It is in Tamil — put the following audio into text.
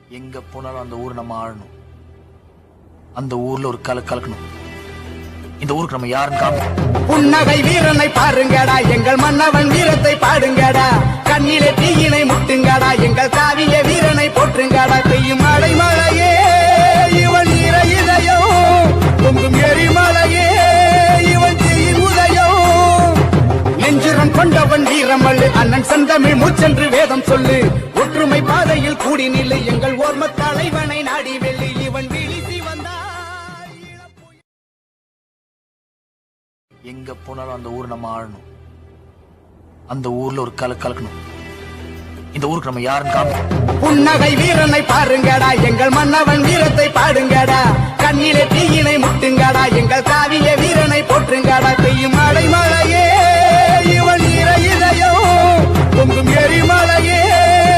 எங்க போனாலும் அந்த ஊர் நம்ம ஆளணும். அந்த ஊர்ல ஒரு கலக்கணும். இந்த ஊருக்கு நம்ம யாருன்னு காமிக்கணும். புன்னகை வீரனை பாருங்கடா, எங்கள் மன்னவன் வீரத்தை பாடுங்கடா. கண்ணிலே தீயினை முட்டுங்கடா, எங்கள் காவிய வீரனை போற்றுங்கடா. பெய்யும் மழை மழையே இவன் ஈர இதயம், பொங்கும் எரிமலையே இவன் தீயின் உதயம். நெஞ்சுரம் கொண்டவன் வீரமல்லு, அண்ணன் செந்தமிழ் மூச்சென்று வேதம் சொல்லு. ஒற்றுமை பாதையில் கூடி நில்லு, எங்கள் ஓர்ம தலைவனை நாடி வெள்ளி. இவன் வீழ்ச்சி வந்தார். எங்க போனாலும் அந்த ஊர் நம்ம ஆளணும். அந்த ஊர்ல ஒரு கலக்கணும். இந்த ஊருக்கு நம்ம யாருன்னு காமிக்கணும். புன்னகை வீரனை பாருங்கடா, எங்கள் மன்னவன் வீரத்தை பாடுங்கடா. கண்ணிலே தீயினை முட்டுங்கடா, எங்கள் காவிய வீரனை போற்றுங்கடா. பெய்யும் மழை மழையே இவன் ஈர இதயம், பொங்கும் எரிமலையே